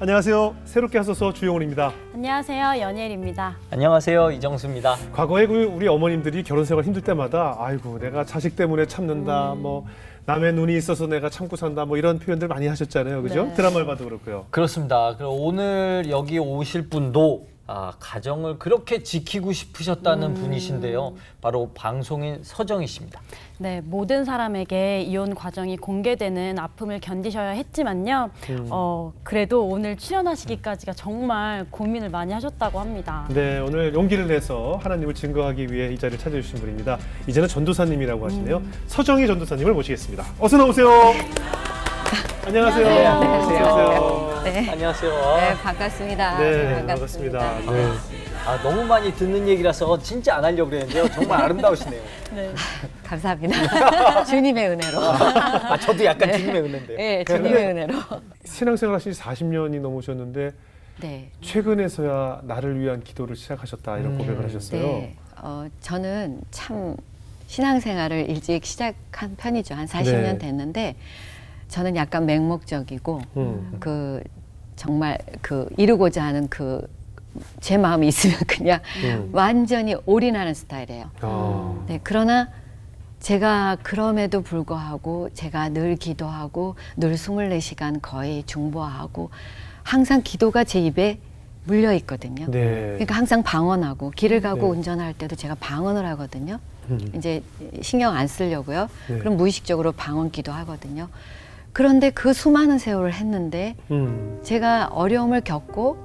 안녕하세요. 새롭게 하소서 주영훈입니다. 안녕하세요. 연예일입니다. 안녕하세요. 이정수입니다. 과거에 우리 어머님들이 결혼 생활 힘들 때마다 아이고 내가 자식 때문에 참는다, 뭐 남의 눈이 있어서 내가 참고 산다, 뭐 이런 표현들 많이 하셨잖아요, 그죠? 네. 드라마를 봐도 그렇고요. 그렇습니다. 그럼 오늘 여기 오실 분도 가정을 그렇게 지키고 싶으셨다는 분이신데요. 바로 방송인 서정희 씨입니다. 네, 모든 사람에게 이혼 과정이 공개되는 아픔을 견디셔야 했지만요. 그래도 오늘 출연하시기까지가 정말 고민을 많이 하셨다고 합니다. 네, 오늘 용기를 내서 하나님을 증거하기 위해 이 자리를 찾아주신 분입니다. 이제는 전도사님이라고 하시네요. 서정희 전도사님을 모시겠습니다. 어서 나오세요. 안녕하세요. 네, 안녕하세요. 네. 안녕하세요. 네, 반갑습니다. 네, 반갑습니다. 네. 너무 많이 듣는 얘기라서 진짜 안 하려고 그랬는데요. 정말 아름다우시네요. 네. 감사합니다. 주님의 은혜로. 저도 약간 주님의 은혜인데요. 네, 주님의 은혜로. 신앙생활 하신 지 40년이 넘으셨는데 네. 최근에서야 나를 위한 기도를 시작하셨다 이런 고백을 하셨어요. 네. 저는 참 신앙생활을 일찍 시작한 편이죠. 한 40년 네. 됐는데 저는 약간 맹목적이고 정말 이루고자 하는 제 마음이 있으면 그냥 완전히 올인하는 스타일이에요. 네, 그러나 제가 그럼에도 불구하고 제가 늘 기도하고 늘 24시간 거의 중보하고 항상 기도가 제 입에 물려 있거든요. 네. 그러니까 항상 방언하고 길을 가고 네. 운전할 때도 제가 방언을 하거든요. 이제 신경 안 쓰려고요. 네. 그럼 무의식적으로 방언 기도하거든요. 그런데 그 수많은 세월을 했는데 제가 어려움을 겪고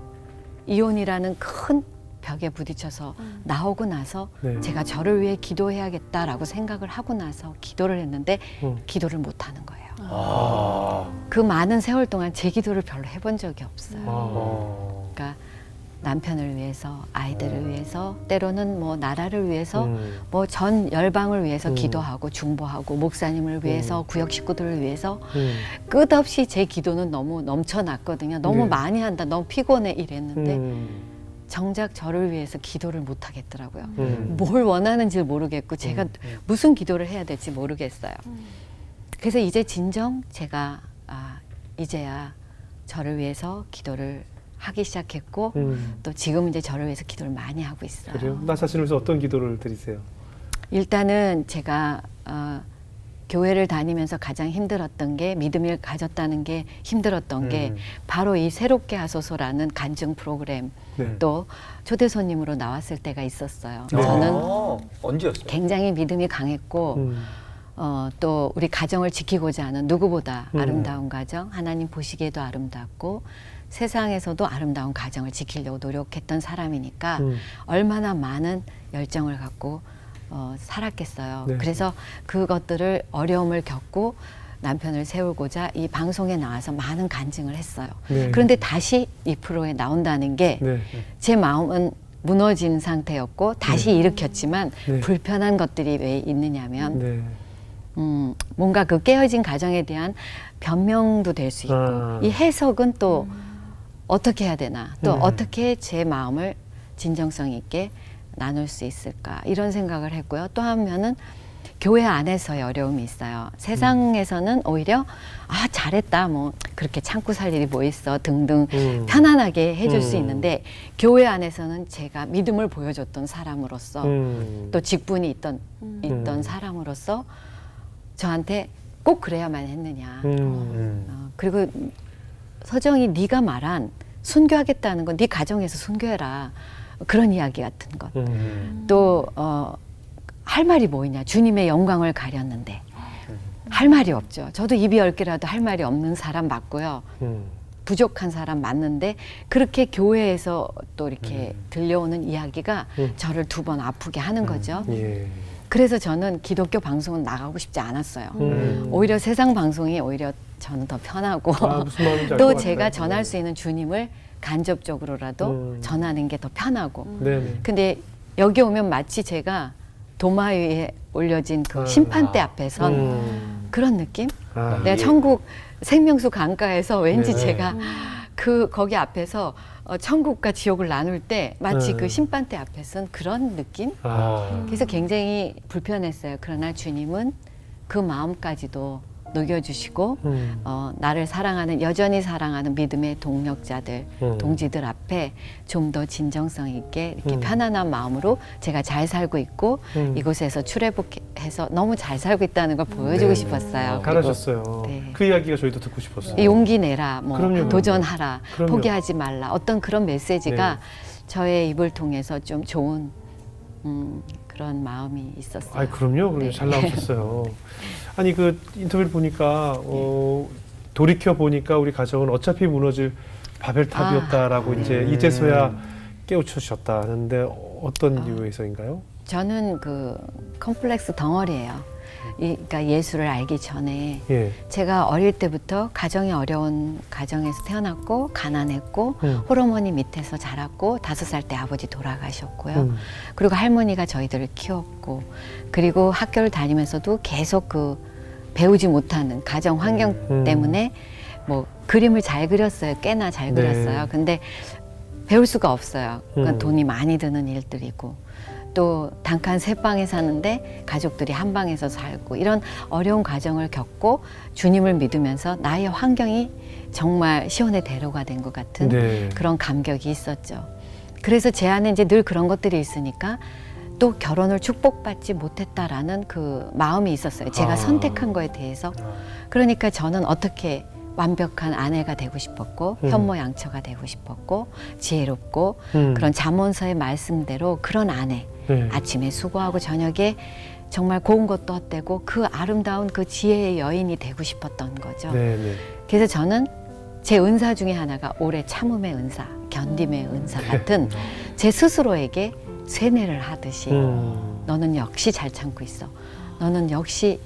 이혼이라는 큰 벽에 부딪혀서 나오고 나서 네. 제가 저를 위해 기도해야겠다라고 생각을 하고 나서 기도를 했는데 기도를 못 하는 거예요. 그 많은 세월 동안 제 기도를 별로 해본 적이 없어요. 그러니까 남편을 위해서, 아이들을 위해서, 때로는 뭐 나라를 위해서, 뭐 전 열방을 위해서 기도하고 중보하고 목사님을 위해서, 구역 식구들을 위해서 끝없이 제 기도는 너무 넘쳐났거든요. 너무 네. 많이 한다, 너무 피곤해 이랬는데 정작 저를 위해서 기도를 못 하겠더라고요. 뭘 원하는지 모르겠고 제가 무슨 기도를 해야 될지 모르겠어요. 그래서 이제 진정 제가 이제야 저를 위해서 기도를 하기 시작했고 또 지금 이제 저를 위해서 기도를 많이 하고 있어요. 그래요? 나 자신을 위해서 어떤 기도를 드리세요? 일단은 제가 교회를 다니면서 가장 힘들었던 게 믿음을 가졌다는 게 힘들었던 게 바로 이 새롭게 하소서라는 간증 프로그램 네. 또 초대 손님으로 나왔을 때가 있었어요. 네. 저는 언제였어요? 굉장히 믿음이 강했고 또 우리 가정을 지키고자 하는 누구보다 아름다운 가정, 하나님 보시기에도 아름답고 세상에서도 아름다운 가정을 지키려고 노력했던 사람이니까 얼마나 많은 열정을 갖고 살았겠어요. 네. 그래서 그것들을 어려움을 겪고 남편을 세우고자 이 방송에 나와서 많은 간증을 했어요. 네. 그런데 다시 이 프로에 나온다는 게 제 네. 마음은 무너진 상태였고 다시 일으켰지만 네. 불편한 것들이 왜 있느냐면 네. 뭔가 그 깨어진 가정에 대한 변명도 될 수 있고 이 해석은 또 어떻게 해야 되나 또 어떻게 제 마음을 진정성 있게 나눌 수 있을까 이런 생각을 했고요. 또 하면은 교회 안에서의 어려움이 있어요. 세상에서는 오히려 잘했다 뭐 그렇게 참고 살 일이 뭐 있어 등등 편안하게 해줄 수 있는데 교회 안에서는 제가 믿음을 보여줬던 사람으로서 또 직분이 있던 사람으로서 저한테 꼭 그래야만 했느냐. 그리고 서정이 네가 말한 순교하겠다는 건 네 가정에서 순교해라. 그런 이야기 같은 것. 또 할 말이 뭐 있냐. 주님의 영광을 가렸는데 할 말이 없죠. 저도 입이 10개라도 할 말이 없는 사람 맞고요. 부족한 사람 맞는데 그렇게 교회에서 또 이렇게 들려오는 이야기가 저를 2번 아프게 하는 거죠. 예. 그래서 저는 기독교 방송은 나가고 싶지 않았어요. 오히려 세상 방송이 오히려 저는 더 편하고 무슨 마음인지 알 또 것 제가 같아요. 전할 수 있는 주님을 간접적으로라도 전하는 게 더 편하고 네네. 근데 여기 오면 마치 제가 도마 위에 올려진 그 심판대 앞에 선 그런 느낌? 내가 천국 생명수 강가에서 왠지 네. 제가 거기 앞에서 천국과 지옥을 나눌 때 마치 그 심판대 앞에 선 그런 느낌? 그래서 굉장히 불편했어요. 그러나 주님은 그 마음까지도 녹여주시고 나를 사랑하는 여전히 사랑하는 믿음의 동력자들, 동지들 앞에 좀 더 진정성 있게 이렇게 편안한 마음으로 제가 잘 살고 있고 이곳에서 출애굽해서 너무 잘 살고 있다는 걸 보여주고 네. 싶었어요. 잘하셨어요. 네. 그 이야기가 저희도 듣고 싶었어요. 용기 내라, 뭐 그럼요. 도전하라, 그럼요. 포기하지 말라. 어떤 그런 메시지가 네. 저의 입을 통해서 좀 좋은 그런 마음이 있었어요. 아, 그럼요. 그럼 네. 잘 나오셨어요. 아니 그 인터뷰를 보니까 돌이켜 보니까 우리 가정은 어차피 무너질 바벨탑이었다라고 이제서야 깨우쳐주셨다는데 어떤 이유에서인가요? 저는 그 컴플렉스 덩어리예요. 그러니까 예수를 알기 전에 예. 제가 어릴 때부터 가정이 어려운 가정에서 태어났고 가난했고 홀어머니 밑에서 자랐고 5살 때 아버지 돌아가셨고요. 그리고 할머니가 저희들을 키웠고 그리고 학교를 다니면서도 계속 그 배우지 못하는 가정 환경 때문에 뭐 그림을 잘 그렸어요. 꽤나 잘 네. 그렸어요. 근데 배울 수가 없어요. 그건 음. 돈이 많이 드는 일들이고 또 단칸 3방에 사는데 가족들이 한 방에서 살고 이런 어려운 과정을 겪고 주님을 믿으면서 나의 환경이 정말 시온의 대로가 된 것 같은 네. 그런 감격이 있었죠. 그래서 제 안에 이제 늘 그런 것들이 있으니까 또 결혼을 축복받지 못했다라는 그 마음이 있었어요. 제가 선택한 거에 대해서. 그러니까 저는 어떻게 완벽한 아내가 되고 싶었고 현모양처가 되고 싶었고 지혜롭고 그런 잠언서의 말씀대로 그런 아내 네. 아침에 수고하고 저녁에 정말 고운 것도 헛되고 그 아름다운 그 지혜의 여인이 되고 싶었던 거죠. 네, 네. 그래서 저는 제 은사 중에 하나가 오래 참음의 은사, 견딤의 은사 같은 제 스스로에게 세뇌를 하듯이 너는 역시 잘 참고 있어. 너는 역시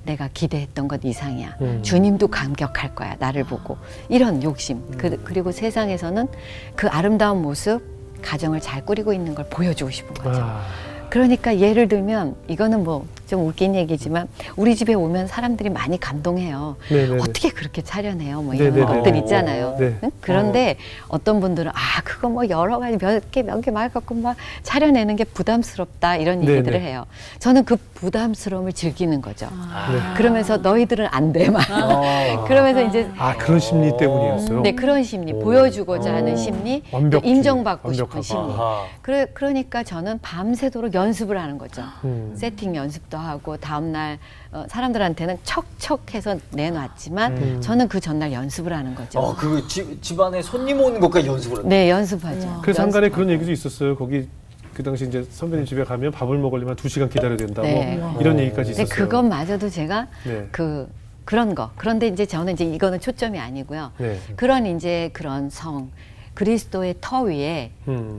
내가 기대했던 것 이상이야. 주님도 감격할 거야. 나를 보고. 이런 욕심. 그리고 세상에서는 그 아름다운 모습, 가정을 잘 꾸리고 있는 걸 보여주고 싶은 거죠. 아, 그러니까 예를 들면 이거는 뭐 좀 웃긴 얘기지만 우리 집에 오면 사람들이 많이 감동해요. 네네네. 어떻게 그렇게 차려내요? 뭐 이런 네네네. 것들 있잖아요. 네. 응? 그런데 어떤 분들은 아 그거 뭐 여러 가지 몇 개 말 갖고 막 차려내는 게 부담스럽다 이런 네네. 얘기들을 해요. 저는 그 부담스러움을 즐기는 거죠. 네. 그러면서 너희들은 안 돼 막. 그러면서 이제 아, 그런 심리 때문이었어요. 네 그런 심리 보여주고자 하는 심리, 또 완벽주의, 인정받고 싶은 완벽하고. 심리. 아하. 그러니까 저는 밤새도록 연습을 하는 거죠. 음. 세팅 연습도 하고 다음날 사람들한테는 척척해서 내놨지만 저는 그 전날 연습을 하는 거죠. 그 집안에 손님 오는 것까지 연습을 했어요. 네, 연습하죠. 그 상간에 연습하고. 그런 얘기도 있었어요. 거기 그 당시 이제 선배님 집에 가면 밥을 먹으려면 2시간 기다려야 된다. 네. 뭐 이런 얘기까지 근데 있었어요. 그것마저도 제가 네. 그런 거. 그런데 이제 저는 이제 이거는 초점이 아니고요. 네. 그런 성 그리스도의 터 위에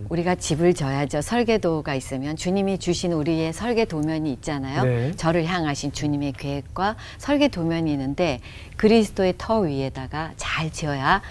우리가 집을 져야죠. 설계도가 있으면 주님이 주신 우리의 설계 도면이 있잖아요. 네. 저를 향하신 주님의 계획과 설계 도면이 있는데 그리스도의 터 위에다가 잘 지어야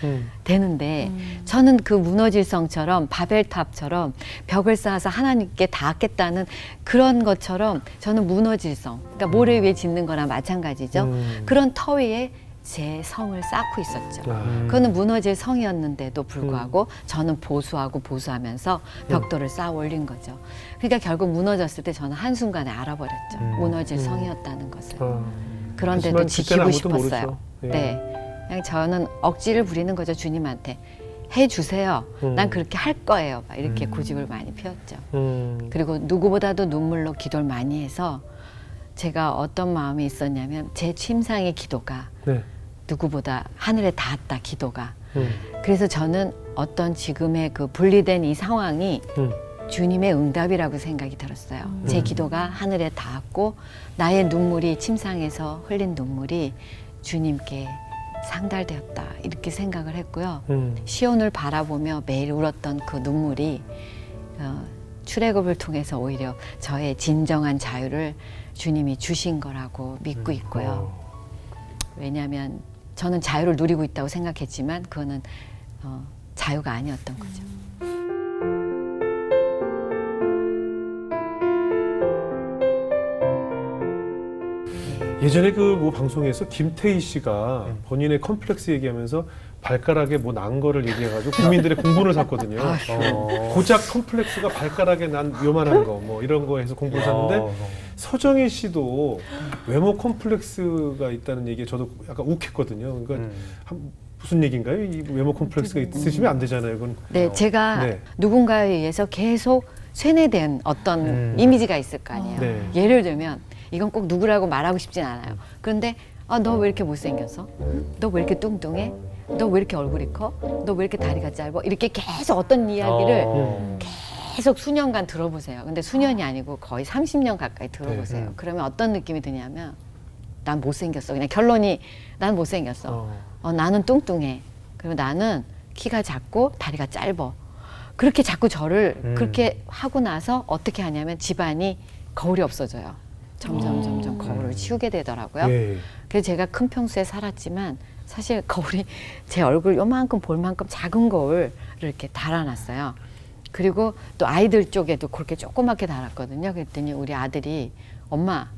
되는데 저는 그 무너질 성처럼 바벨탑처럼 벽을 쌓아서 하나님께 닿겠다는 그런 것처럼 저는 무너질 성, 그러니까 모래 위에 짓는 거나 마찬가지죠. 그런 터 위에 제 성을 쌓고 있었죠. 그거는 무너질 성이었는데도 불구하고 저는 보수하면서 벽돌을 쌓아 올린 거죠. 그러니까 결국 무너졌을 때 저는 한순간에 알아버렸죠. 무너질 성이었다는 것을. 그런데도 하지만 그때는 지키고 아무도 싶었어요. 모르죠. 예. 네. 그냥 저는 억지를 부리는 거죠. 주님한테. 해주세요. 난 그렇게 할 거예요. 막 이렇게 고집을 많이 피웠죠. 그리고 누구보다도 눈물로 기도를 많이 해서 제가 어떤 마음이 있었냐면 제 침상의 기도가 네. 누구보다 하늘에 닿았다 기도가. 그래서 저는 어떤 지금의 그 분리된 이 상황이 주님의 응답이라고 생각이 들었어요. 제 기도가 하늘에 닿았고 나의 눈물이 침상에서 흘린 눈물이 주님께 상달되었다 이렇게 생각을 했고요. 시온을 바라보며 매일 울었던 그 눈물이 출애굽을 통해서 오히려 저의 진정한 자유를 주님이 주신 거라고 믿고 있고요. 왜냐하면 저는 자유를 누리고 있다고 생각했지만 그거는 자유가 아니었던 거죠. 네. 예전에 그 뭐 방송에서 김태희 씨가 본인의 컴플렉스 얘기하면서 발가락에 뭐 난 거를 얘기해가지고 국민들의 공분을 샀거든요. 고작 컴플렉스가 발가락에 난 요만한 거 뭐 이런 거 해서 공분을 샀는데 서정희 씨도 외모 컴플렉스가 있다는 얘기에 저도 약간 욱했거든요. 그러니까 무슨 얘기인가요? 이 외모 컴플렉스가 있으시면 안 되잖아요. 그건 네, 제가 네. 누군가에 의해서 계속 쇠뇌된 어떤 이미지가 있을 거 아니에요. 네. 예를 들면 이건 꼭 누구라고 말하고 싶진 않아요. 그런데 너 왜 이렇게 못생겼어? 너 왜 이렇게 뚱뚱해? 너 왜 이렇게 얼굴이 커? 너 왜 이렇게 다리가 짧아? 이렇게 계속 어떤 이야기를 계속 수년간 들어보세요. 근데 수년이 아니고 거의 30년 가까이 들어보세요. 그러면 어떤 느낌이 드냐면 난 못생겼어. 그냥 결론이 난 못생겼어. 나는 뚱뚱해. 그리고 나는 키가 작고 다리가 짧아. 그렇게 자꾸 저를 그렇게 하고 나서 어떻게 하냐면 집안이 거울이 없어져요. 점점 거울을 치우게 되더라고요. 예. 그래서 제가 큰 평수에 살았지만 사실 거울이 제 얼굴 요만큼 볼 만큼 작은 거울을 이렇게 달아놨어요. 그리고 또 아이들 쪽에도 그렇게 조그맣게 달았거든요. 그랬더니 우리 아들이 엄마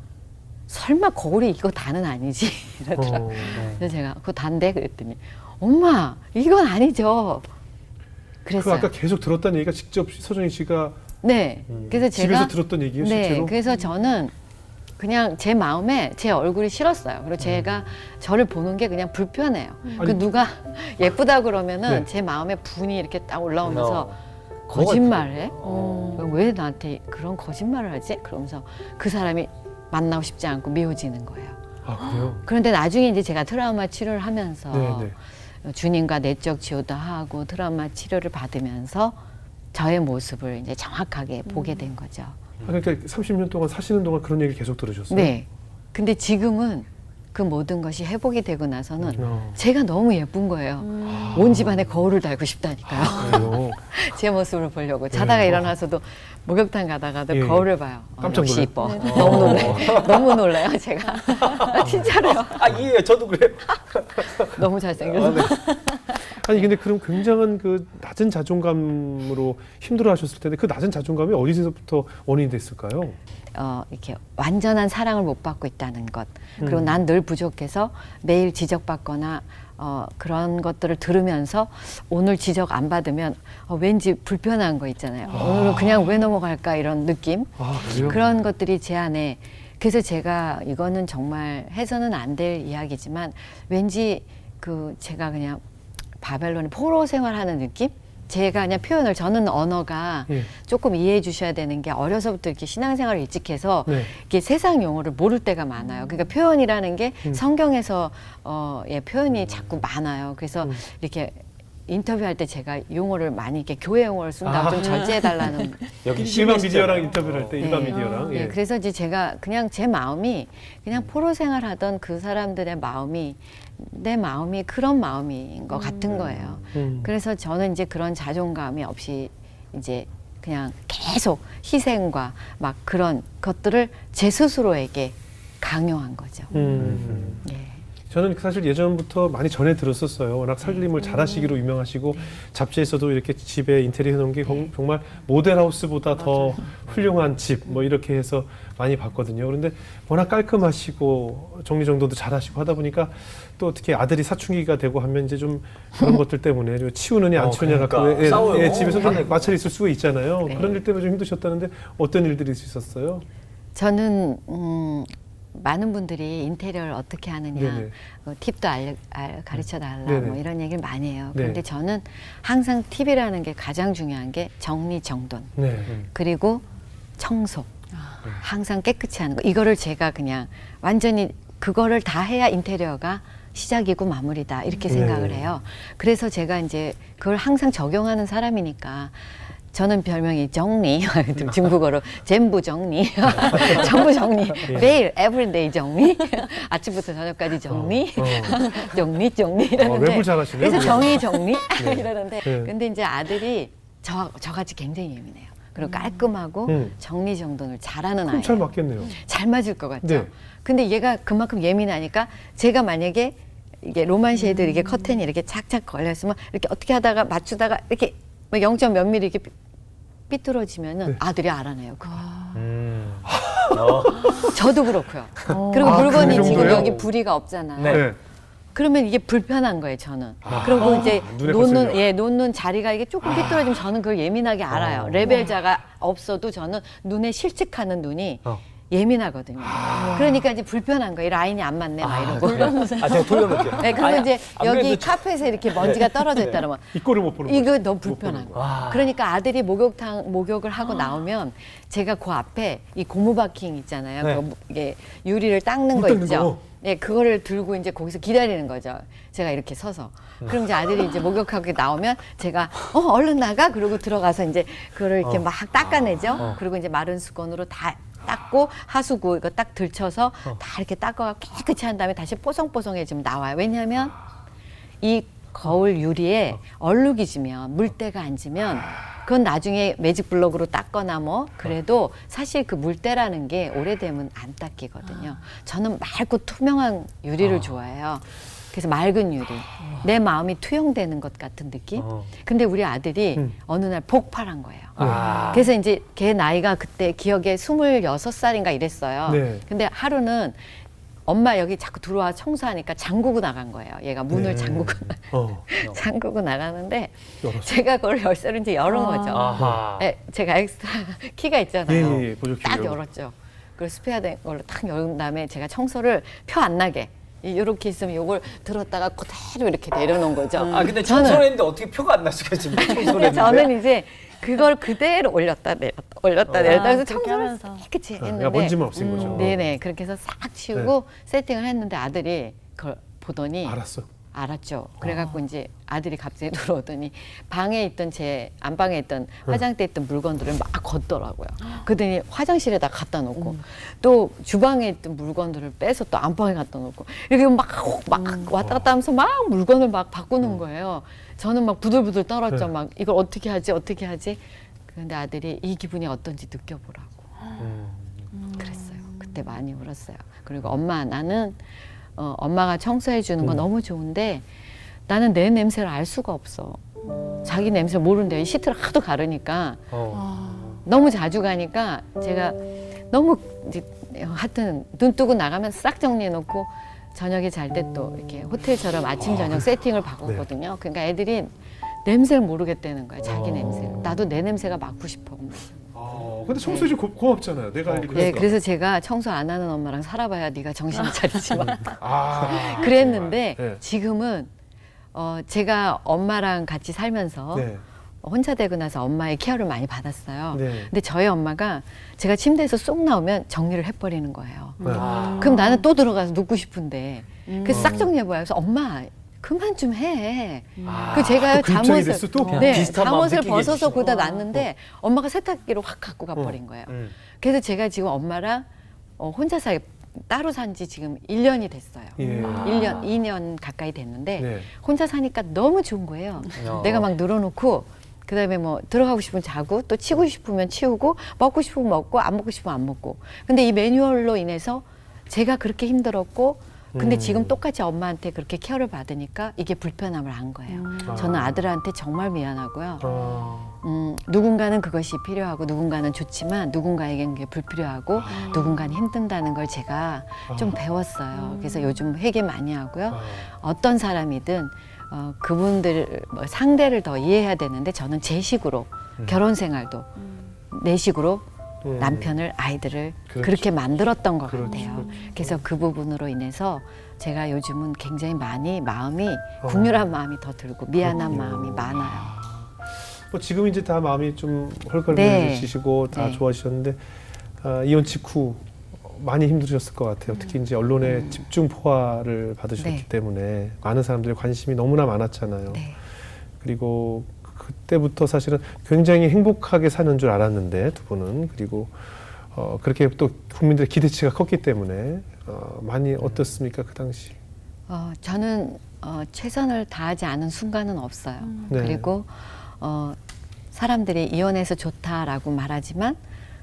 설마 거울이 이거 다는 아니지? 이러더라고요. 그래서 제가 그거 단데? 그랬더니 엄마 이건 아니죠. 그 그랬어요. 아까 계속 들었다는 얘기가 직접 서정희 씨가 네. 그래서 제가 집에서 들었던 얘기예요, 네. 실제로? 그래서 저는 그냥 제 마음에 제 얼굴이 싫었어요. 그리고 제가 저를 보는 게 그냥 불편해요. 그 아니, 누가 예쁘다 그러면은 네. 제 마음에 분이 이렇게 딱 올라오면서 거짓말해? 왜 나한테 그런 거짓말을 하지? 그러면서 그 사람이 만나고 싶지 않고 미워지는 거예요. 아, 그래요? 그런데 나중에 이제 제가 트라우마 치료를 하면서 네. 주님과 내적 치유도 하고 트라우마 치료를 받으면서 저의 모습을 이제 정확하게 보게 된 거죠. 그러니까 30년 동안 사시는 동안 그런 얘기 계속 들으셨어요? 네. 근데 지금은 그 모든 것이 회복이 되고 나서는 어. 제가 너무 예쁜 거예요. 온 집안에 거울을 달고 싶다니까요. 그래요? 제 모습을 보려고. 자다가 일어나서도 목욕탕 가다가도 예. 거울을 봐요. 깜짝 역시 놀라요? 이뻐. 너무 놀라요. 너무 놀라요, 제가. 진짜로요. 예, 저도 그래요. 너무 잘생겨서. 아니 근데 그럼 굉장한 그 낮은 자존감으로 힘들어하셨을 텐데 그 낮은 자존감이 어디서부터 원인이 됐을까요? 이렇게 완전한 사랑을 못 받고 있다는 것. 그리고 난 늘 부족해서 매일 지적받거나 그런 것들을 들으면서 오늘 지적 안 받으면 왠지 불편한 거 있잖아요. 오늘은 그냥 왜 넘어갈까 이런 느낌. 아, 그래요? 그런 것들이 제 안에. 그래서 제가 이거는 정말 해서는 안 될 이야기지만 왠지 제가 그냥 바벨론의 포로 생활하는 느낌? 제가 그냥 표현을 저는 언어가 예. 조금 이해해 주셔야 되는 게 어려서부터 이렇게 신앙생활을 일찍 해서 네. 이렇게 세상 용어를 모를 때가 많아요. 그러니까 표현이라는 게 성경에서 표현이 자꾸 많아요. 그래서 이렇게 인터뷰할 때 제가 용어를 많이 이렇게 교회 용어를 쓴다고 좀 절제해 달라는 여기 일반 미디어랑 인터뷰를 할 때 일반 네. 미디어랑 예, 그래서 이제 제가 그냥 제 마음이 그냥 포로 생활하던 그 사람들의 마음이 내 마음이 그런 마음인 것 같은 거예요. 그래서 저는 이제 그런 자존감이 없이 이제 그냥 계속 희생과 막 그런 것들을 제 스스로에게 강요한 거죠. 예. 저는 사실 예전부터 많이 전해 들었었어요. 워낙 살림을 잘하시기로 유명하시고 잡지에서도 이렇게 집에 인테리어 해놓은 게 정말 모델하우스보다 더 훌륭한 집 뭐 이렇게 해서 많이 봤거든요. 그런데 워낙 깔끔하시고 정리정돈도 잘하시고 하다 보니까 또 어떻게 아들이 사춘기가 되고 하면 이제 좀 그런 것들 때문에 좀 치우느냐 안 치우느냐 그러니까. 갖고 싸워요. 집에서 좀 화내고. 마찰이 있을 수가 있잖아요. 네. 그런 일 때문에 좀 힘드셨다는데 어떤 일들이 있었어요? 저는 많은 분들이 인테리어를 어떻게 하느냐 네네. 팁도 가르쳐 달라 네네. 뭐 이런 얘기를 많이 해요. 네. 그런데 저는 항상 팁이라는 게 가장 중요한 게 정리정돈 네. 그리고 청소 항상 깨끗이 하는 거 이거를 제가 그냥 완전히 그거를 다 해야 인테리어가 시작이고 마무리다 이렇게 생각을 해요. 그래서 제가 이제 그걸 항상 적용하는 사람이니까 저는 별명이 정리, 중국어로 전부 정리, 전부 정리, 매일 everyday 정리, 아침부터 저녁까지 정리, 정리 이러는데 랩을 잘하시네요. 그래서 그냥. 정의 정리 이러는데 네. 근데 이제 아들이 저같이 굉장히 예민해요. 그리고 깔끔하고 정리정돈을 잘하는 그럼 아이예요. 잘 맞겠네요. 잘 맞을 것 같죠. 네. 근데 얘가 그만큼 예민하니까 제가 만약에 이게 로만 쉐이드 이렇게 커튼이 이렇게 착착 걸려 있으면 이렇게 어떻게 하다가 맞추다가 이렇게 뭐 0. 몇 미리 이렇게 삐뚤어지면은 네. 아들이 알아내요. 그거. 저도 그렇고요. 그리고 물건이 그 지금 정도예요? 여기 부리가 없잖아요. 네. 그러면 이게 불편한 거예요, 저는. 그리고 이제 눈에 거슬려. 놓는 자리가 이게 조금 삐뚤어지면 저는 그걸 예민하게 알아요. 레벨자가 없어도 저는 눈에 실측하는 눈이 예민하거든요. 그러니까 이제 불편한 거예요. 이 라인이 안 맞네, 막 이러고. 제가 돌려볼게요. 네, 그리고 이제 아무래도 여기 카펫에 이렇게 먼지가 떨어져 있다 그러면 이 꼴을 못 보는 이거 거죠. 너무 불편한 못 보는 거예요. 그러니까 아들이 목욕을 하고 나오면 제가 그 앞에 이 고무바킹 있잖아요. 네. 그 이게 유리를 닦는 물 거 닦는 있죠. 거. 네, 그거를 들고 이제 거기서 기다리는 거죠. 제가 이렇게 서서. 그럼 이제 아들이 이제 목욕하고 나오면 제가 얼른 나가 그러고 들어가서 이제 그거를 이렇게 막 닦아내죠. 그리고 이제 마른 수건으로 다 닦고 하수구 이거 딱 들쳐서 다 이렇게 닦아 깨끗이 한 다음에 다시 뽀송뽀송해지면 나와요. 왜냐하면 이 거울 유리에 얼룩이 지면 물때가 앉으면 그건 나중에 매직 블록으로 닦거나 뭐 그래도 사실 그 물때라는 게 오래되면 안 닦이거든요. 저는 맑고 투명한 유리를 좋아해요. 그래서 맑은 유리. 내 마음이 투영되는 것 같은 느낌? 근데 우리 아들이 어느 날 폭발한 거예요. 그래서 이제 걔 나이가 그때 기억에 26살인가 이랬어요. 네. 근데 하루는 엄마 여기 자꾸 들어와 청소하니까 잠그고 나간 거예요. 얘가 문을 네. 잠그고 나가는데 열었어요. 제가 그걸 열쇠를 이제 열은 거죠. 아하. 네, 제가 엑스트라 키가 있잖아요. 예, 보조키 딱 열고. 열었죠. 그리고 스페어된 걸로 딱 열은 다음에 제가 청소를 표 안 나게 이렇게 있으면 이걸 들었다가 그대로 이렇게 내려놓은 거죠. 근데 청소를 했는데 어떻게 표가 안 나시까 지금 청소를 근데 했는데. 저는 이제 그걸 그대로 올렸다 내렸다 그래서 그렇게 청소를 하면서. 깨끗이 야, 했는데 먼지만 없앤 거죠. 네네 그렇게 해서 싹 치우고 세팅을 했는데 아들이 그걸 보더니 알았어. 알았죠. 그래갖고 이제 아들이 갑자기 들어오더니 방에 있던 제 안방에 있던 화장대에 있던 물건들을 막 걷더라고요. 그러더니 화장실에다 갖다 놓고 또 주방에 있던 물건들을 빼서 또 안방에 갖다 놓고 이렇게 막 왔다 갔다 하면서 막 물건을 막 바꾸는 거예요. 저는 막 부들부들 떨었죠. 네. 막 이걸 어떻게 하지? 그런데 아들이 이 기분이 어떤지 느껴보라고. 그랬어요. 그때 많이 울었어요. 그리고 엄마 나는 엄마가 청소해 주는 건 너무 좋은데 나는 내 냄새를 알 수가 없어. 자기 냄새를 모르는데 시트를 하도 가르니까 너무 자주 가니까 제가 너무 이제 하여튼 눈 뜨고 나가면 싹 정리해 놓고 저녁에 잘 때 또 이렇게 호텔처럼 아침 저녁 세팅을 바꿨거든요. 그러니까 애들이 냄새를 모르겠다는 거야. 자기 냄새를. 나도 내 냄새가 맡고 싶어. 근데 청소해 주 고맙잖아요. 내가 알기로. 네, 그래서 제가 청소 안 하는 엄마랑 살아봐야 네가 정신을 차리지만 그랬는데 네. 지금은 제가 엄마랑 같이 살면서 네. 혼자 되고 나서 엄마의 케어를 많이 받았어요. 네. 근데 저희 엄마가 제가 침대에서 쏙 나오면 정리를 해버리는 거예요. 네. 그럼 나는 또 들어가서 눕고 싶은데 그래서 싹 정리해봐요. 그래서 엄마 그만 좀 해. 그 제가 또 긍정이 됐어, 또? 네, 비슷한 마음 잠옷을 느끼게 벗어서 해주시고. 거기다 놨는데 엄마가 세탁기로 확 갖고 가버린 거예요. 그래서 제가 지금 엄마랑 혼자 따로 산 지 지금 1년이 됐어요. 예. 1년, 2년 가까이 됐는데 네. 혼자 사니까 너무 좋은 거예요. 내가 막 늘어놓고 그다음에 뭐 들어가고 싶으면 자고 또 치고 싶으면 치우고 먹고 싶으면 먹고 안 먹고 싶으면 안 먹고. 근데 이 매뉴얼로 인해서 제가 그렇게 힘들었고 근데 지금 똑같이 엄마한테 그렇게 케어를 받으니까 이게 불편함을 안 거예요. 저는 아들한테 정말 미안하고요. 누군가는 그것이 필요하고 누군가는 좋지만 누군가에게는 그게 불필요하고 누군가는 힘든다는 걸 제가 좀 배웠어요. 그래서 요즘 회개 많이 하고요. 어떤 사람이든 그분들 상대를 더 이해해야 되는데 저는 제 식으로 결혼 생활도 내 식으로 남편을 아이들을 그렇죠. 그렇게 만들었던 것 그렇죠, 같아요. 그렇죠. 그래서 그 부분으로 인해서 제가 요즘은 굉장히 많이 마음이 국률한 마음이 더 들고 미안한 마음이 많아요. 뭐 지금 이제 다 마음이 좀 네. 헐거해지시고 다 네. 좋아지셨는데 이혼 직후 많이 힘드셨을 것 같아요. 특히 이제 언론의 집중 포화를 받으셨기 네. 때문에 많은 사람들의 관심이 너무나 많았잖아요. 네. 그리고 그때부터 사실은 굉장히 행복하게 사는 줄 알았는데 두 분은 그리고 그렇게 또 국민들의 기대치가 컸기 때문에 많이 어떻습니까 그 당시? 저는 최선을 다하지 않은 순간은 없어요. 네. 그리고 사람들이 이혼해서 좋다라고 말하지만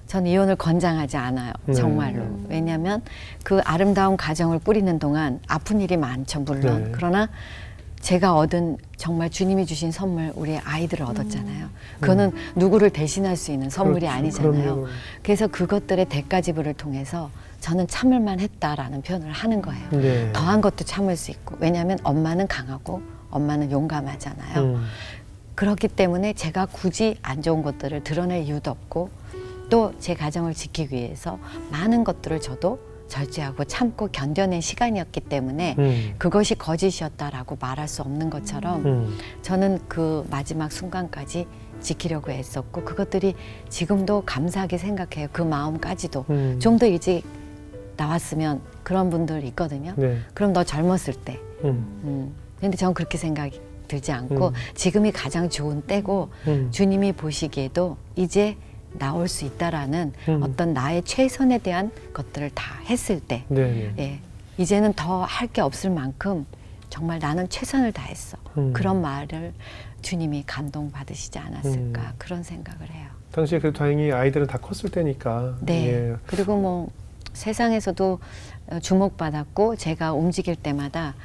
전 이혼을 권장하지 않아요. 정말로. 왜냐하면 그 아름다운 가정을 꾸리는 동안 아픈 일이 많죠. 물론. 네. 그러나 제가 얻은 정말 주님이 주신 선물 우리 아이들을 얻었잖아요. 그거는 누구를 대신할 수 있는 선물이 그렇죠. 아니잖아요. 그럼요. 그래서 그것들의 대가지불을 통해서 저는 참을만 했다라는 표현을 하는 거예요. 네. 더한 것도 참을 수 있고 왜냐하면 엄마는 강하고 엄마는 용감하잖아요. 그렇기 때문에 제가 굳이 안 좋은 것들을 드러낼 이유도 없고 또 제 가정을 지키기 위해서 많은 것들을 저도 절제하고 참고 견뎌낸 시간이었기 때문에 그것이 거짓이었다라고 말할 수 없는 것처럼 저는 그 마지막 순간까지 지키려고 애썼고 그것들이 지금도 감사하게 생각해요. 그 마음까지도 좀 더 일찍 나왔으면 그런 분들 있거든요. 네. 그럼 너 젊었을 때. 근데 전 그렇게 생각이 들지 않고 지금이 가장 좋은 때고 주님이 보시기에도 이제 나올 수 있다라는 어떤 나의 최선에 대한 것들을 다 했을 때 네. 예, 이제는 더 할 게 없을 만큼 정말 나는 최선을 다했어. 그런 말을 주님이 감동받으시지 않았을까 그런 생각을 해요. 당시에 그래도 다행히 아이들은 다 컸을 때니까. 네. 예. 그리고 뭐 세상에서도 주목받았고 제가 움직일 때마다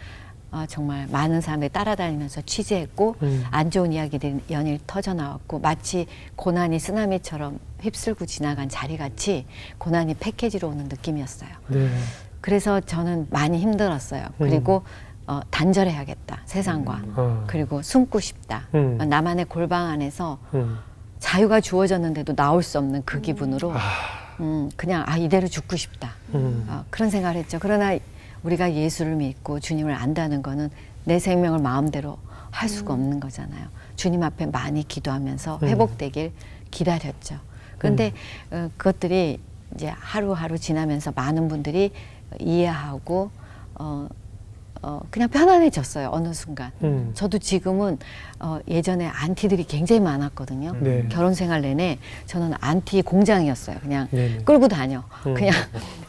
정말 많은 사람들이 따라다니면서 취재했고 안 좋은 이야기들이 연일 터져 나왔고 마치 고난이 쓰나미처럼 휩쓸고 지나간 자리같이 고난이 패키지로 오는 느낌이었어요. 네. 그래서 저는 많이 힘들었어요. 그리고 단절해야겠다 세상과. 그리고 숨고 싶다. 나만의 골방 안에서 자유가 주어졌는데도 나올 수 없는 그 기분으로 그냥 이대로 죽고 싶다. 그런 생각을 했죠. 그러나 우리가 예수를 믿고 주님을 안다는 거는 내 생명을 마음대로 할 수가 없는 거잖아요. 주님 앞에 많이 기도하면서 회복되길 기다렸죠. 그런데 그것들이 이제 하루하루 지나면서 많은 분들이 이해하고 그냥 편안해졌어요. 어느 순간. 저도 지금은 예전에 안티들이 굉장히 많았거든요. 네. 결혼 생활 내내 저는 안티 공장이었어요. 그냥 네네. 끌고 다녀. 그냥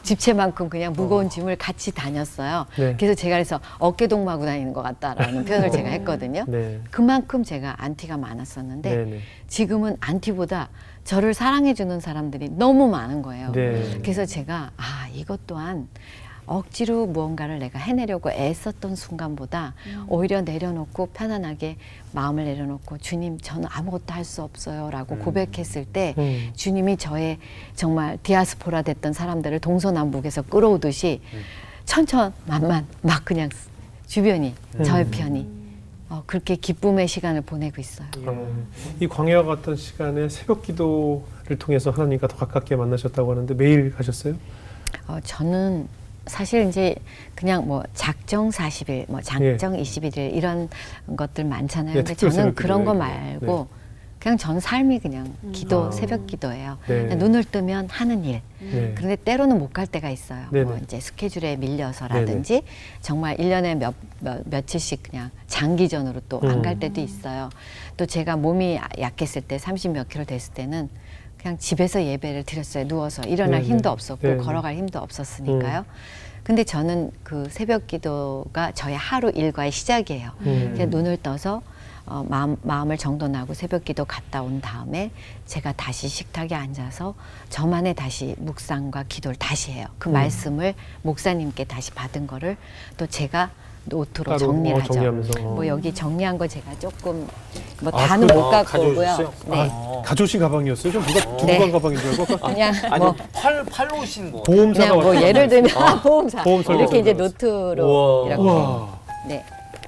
집채만큼 그냥 무거운 짐을 같이 다녔어요. 네. 그래서 제가 그래서 어깨동무하고 다니는 것 같다라는 표현을 제가 했거든요. 네. 그만큼 제가 안티가 많았었는데 네네. 지금은 안티보다 저를 사랑해주는 사람들이 너무 많은 거예요. 네. 그래서 제가 이것 또한 억지로 무언가를 내가 해내려고 애썼던 순간보다 오히려 내려놓고 편안하게 마음을 내려놓고 주님 저는 아무것도 할 수 없어요 라고 고백했을 때 주님이 저의 정말 디아스포라 됐던 사람들을 동서남북에서 끌어오듯이 천천만만 막 그냥 주변이 저의 편이 그렇게 기쁨의 시간을 보내고 있어요. 이 광야와 같은 시간에 새벽 기도를 통해서 하나님과 더 가깝게 만나셨다고 하는데 매일 가셨어요? 저는 사실 이제 그냥 뭐 작정 40일, 뭐 장정 21일 이런 것들 많잖아요. 예, 근데 특별 저는 새벽 그런 거 기도예요. 말고 그냥 전 삶이 그냥 기도, 새벽 기도예요. 네. 그냥 눈을 뜨면 하는 일. 네. 그런데 때로는 못 갈 때가 있어요. 네네. 뭐 이제 스케줄에 밀려서라든지 정말 1년에 며칠씩 그냥 장기전으로 또 안 갈 때도 있어요. 또 제가 몸이 약했을 때 30몇 킬로 됐을 때는 그냥 집에서 예배를 드렸어요. 누워서 일어날 네네. 힘도 없었고 네네. 걸어갈 힘도 없었으니까요. 근데 저는 그 새벽 기도가 저의 하루 일과의 시작이에요. 그냥 눈을 떠서 마음을 정돈하고 새벽 기도 갔다 온 다음에 제가 다시 식탁에 앉아서 저만의 다시 묵상과 기도를 다시 해요. 그 말씀을 목사님께 다시 받은 거를 또 제가 노트로 따로, 정리를 하죠. 정리하면서. 뭐 여기 정리한 거 제가 조금 뭐 아, 다는 그래요? 못 갖고 오고요. 가져오셨어요? 네. 가져오신 가방이었어요? 좀 누가 두고 네. 간 가방인 줄 알고 그냥 아니 뭐 팔로 오신 거. 보험사가 그냥 뭐 왔다. 예를 들면 보험사 보험사 이렇게 이제 들어갔어요. 노트로 우와. 이렇게 우와. 네.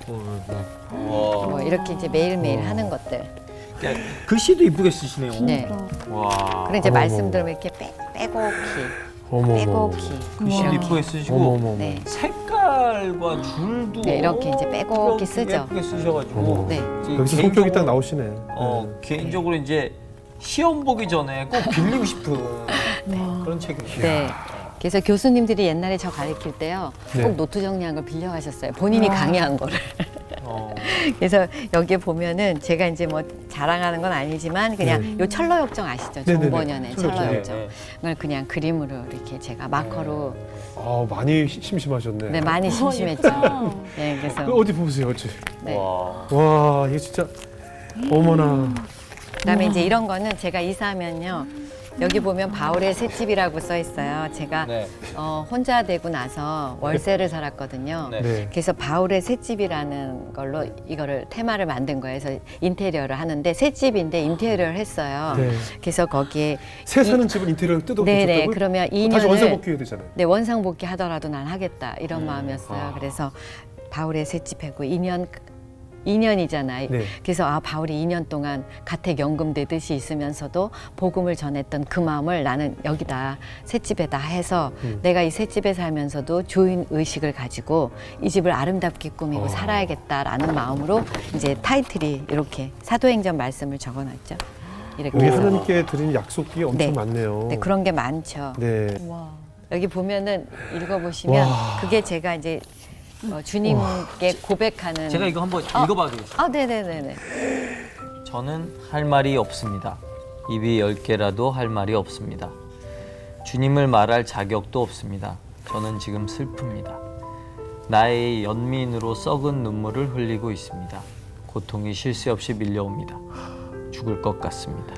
와. 뭐 이렇게 이제 매일매일 하는 것들. 글씨도 이쁘게 쓰시네요. 네. 와. 그리고 이제 어머, 말씀 어머. 들으면 이렇게 빼곡히 어머. 빼곡히 글씨도 이렇게. 이쁘게 쓰시고 어머. 네. 색깔과 줄도 네, 이렇게 이제 빼곡히 이렇게 쓰죠. 예쁘게 쓰셔가지고 네. 이제 여기서 성격이 딱 개인적으로- 나오시네. 개인적으로 이제 시험 보기 전에 꼭 빌리고 싶은 그런 책이에요. 네. 그래서 교수님들이 옛날에 저 가르칠 때요. 네. 꼭 노트 정리한 걸 빌려가셨어요. 본인이 강의한 거를. 어. 그래서 여기에 보면은 제가 이제 뭐 자랑하는 건 아니지만 그냥 요 철로역정 아시죠? 네네네. 종번연의 철로역정. 철로역정. 그걸 그냥 그림으로 이렇게 제가 마커로 많이 심심하셨네. 네, 많이 심심했죠. 네, 그래서 어디 보세요, 어찌. 네. 와. 와, 이게 진짜 어머나. 그다음에 이제 이런 거는 제가 이사하면요. 여기 보면 바울의 셋집이라고 써 있어요. 제가 네. 혼자 되고 나서 월세를 살았거든요. 네. 네. 그래서 바울의 셋집이라는 걸로 이거를 테마를 만든 거예요. 그래서 인테리어를 하는데 셋집인데 인테리어를 했어요. 네. 그래서 거기에 새 사는 집은 인테리어를 뜯어 네네 고쳤다고요? 그러면 다시 2년을 원상복귀해야 되잖아요. 네, 원상복귀 하더라도 난 하겠다 이런 마음이었어요. 아. 그래서 바울의 셋집하고 2년이잖아요. 네. 그래서 바울이 2년 동안 가택연금 되듯이 있으면서도 복음을 전했던 그 마음을 나는 여기다 셋집에다 해서 내가 이 셋집에 살면서도 주인 의식을 가지고 이 집을 아름답게 꾸미고 살아야겠다라는 마음으로 이제 타이틀이 이렇게 사도행전 말씀을 적어놨죠. 이렇게 우리 해서. 하나님께 드린 약속이 엄청 네. 많네요. 네, 그런 게 많죠. 네. 여기 보면은 읽어보시면 와. 그게 제가 이제 주님께 고백하는 제가 이거 한번 읽어봐도 되겠어요? 아, 네네네네. 저는 할 말이 없습니다. 입이 10개라도 할 말이 없습니다. 주님을 말할 자격도 없습니다. 저는 지금 슬픕니다. 나의 연민으로 썩은 눈물을 흘리고 있습니다. 고통이 쉴 새 없이 밀려옵니다. 죽을 것 같습니다.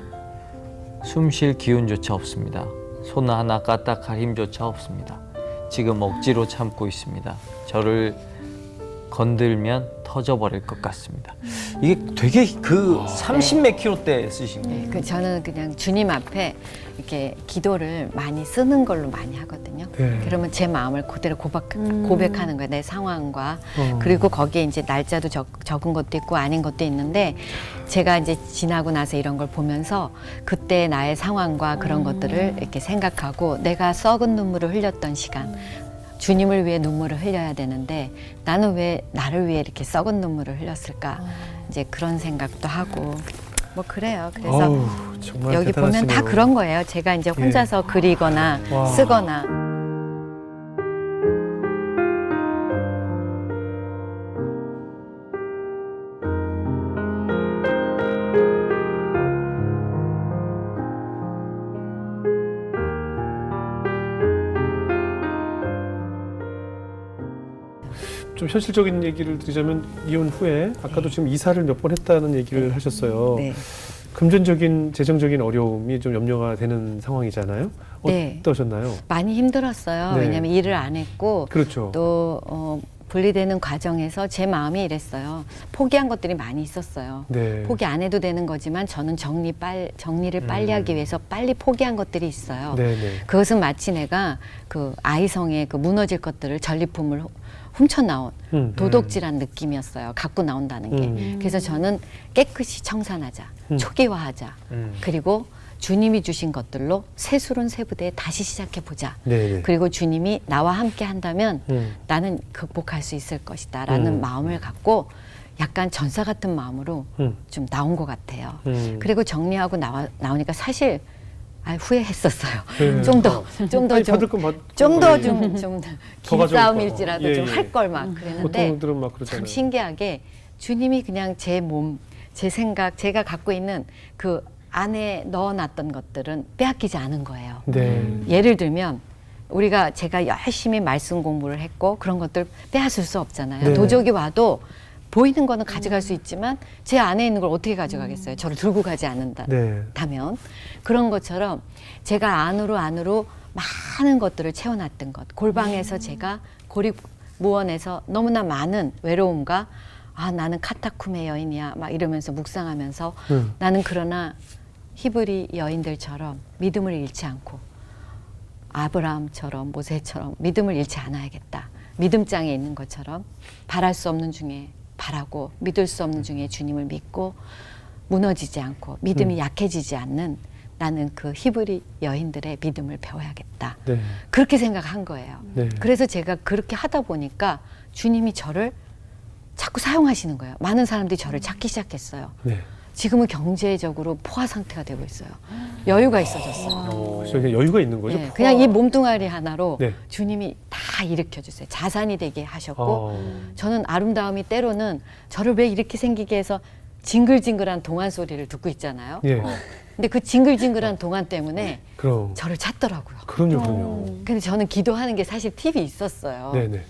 숨 쉴 기운조차 없습니다. 손 하나 까딱할 힘조차 없습니다. 지금 억지로 참고 있습니다. 저를 건들면 터져버릴 것 같습니다. 이게 되게 그 30몇 킬로대 쓰신 거예요. 네, 저는 그냥 주님 앞에 이렇게 기도를 많이 쓰는 걸로 많이 하거든요. 네. 그러면 제 마음을 그대로 고백하는 거예요. 내 상황과. 어. 그리고 거기에 이제 날짜도 적은 것도 있고 아닌 것도 있는데 제가 이제 지나고 나서 이런 걸 보면서 그때 나의 상황과 그런 것들을 이렇게 생각하고 내가 썩은 눈물을 흘렸던 시간 주님을 위해 눈물을 흘려야 되는데 나는 왜 나를 위해 이렇게 썩은 눈물을 흘렸을까 이제 그런 생각도 하고 뭐 그래요. 그래서 어우, 정말 여기 보면 다 대단하시네요. 그런 거예요. 제가 이제 혼자서 그리거나 와. 쓰거나 좀 현실적인 얘기를 드리자면 이혼 후에 아까도 지금 이사를 몇 번 했다는 얘기를 하셨어요. 네. 금전적인 재정적인 어려움이 좀 염려가 되는 상황이잖아요. 네. 어떠셨나요? 많이 힘들었어요. 네. 왜냐하면 일을 안 했고 그렇죠. 또 분리되는 과정에서 제 마음이 이랬어요. 포기한 것들이 많이 있었어요. 네. 포기 안 해도 되는 거지만 저는 정리를 빨리 하기 위해서 빨리 포기한 것들이 있어요. 네네. 그것은 마치 내가 그 아이성의 그 무너질 것들을 전리품을 훔쳐나온 도둑질한 느낌이었어요. 갖고 나온다는 게. 그래서 저는 깨끗이 청산하자, 초기화하자, 그리고 주님이 주신 것들로 새술은 새부대에 다시 시작해 보자. 네네. 그리고 주님이 나와 함께 한다면 나는 극복할 수 있을 것이다 라는 마음을 갖고 약간 전사 같은 마음으로 좀 나온 것 같아요. 그리고 정리하고 나오니까 사실 후회했었어요. 네. 좀 더 아니, 받을 건 좀 더 긴 가져올 싸움일지라도 거. 예, 좀 예. 할 걸 막 그랬는데 보통들은 막 그러잖아요. 참 신기하게 주님이 그냥 제 몸, 제 생각, 제가 갖고 있는 그 안에 넣어놨던 것들은 빼앗기지 않은 거예요. 네. 예를 들면 제가 열심히 말씀 공부를 했고 그런 것들 빼앗을 수 없잖아요. 네. 도적이 와도 보이는 거는 가져갈 수 있지만 제 안에 있는 걸 어떻게 가져가겠어요? 저를 들고 가지 않는다면. 네. 그런 것처럼 제가 안으로 많은 것들을 채워놨던 것. 골방에서 제가 고립무원에서 너무나 많은 외로움과 나는 카타쿰의 여인이야 막 이러면서 묵상하면서 나는 그러나 히브리 여인들처럼 믿음을 잃지 않고 아브라함처럼 모세처럼 믿음을 잃지 않아야겠다. 믿음장에 있는 것처럼 바랄 수 없는 중에 바라고 믿을 수 없는 중에 주님을 믿고 무너지지 않고 믿음이 약해지지 않는 나는 그 히브리 여인들의 믿음을 배워야겠다. 네. 그렇게 생각한 거예요. 네. 그래서 제가 그렇게 하다 보니까 주님이 저를 자꾸 사용하시는 거예요. 많은 사람들이 저를 찾기 시작했어요. 네. 지금은 경제적으로 포화 상태가 되고 있어요. 여유가 있어졌어요. 그래서 그냥 여유가 있는 거죠. 네, 그냥 이 몸뚱아리 하나로 네. 주님이 다 일으켜주세요. 자산이 되게 하셨고 아. 저는 아름다움이 때로는 저를 왜 이렇게 생기게 해서 징글징글한 동안 소리를 듣고 있잖아요. 예. 근데 그 징글징글한 동안 때문에 그럼. 저를 찾더라고요. 그럼요. 근데 저는 기도하는 게 사실 팁이 있었어요. 네네.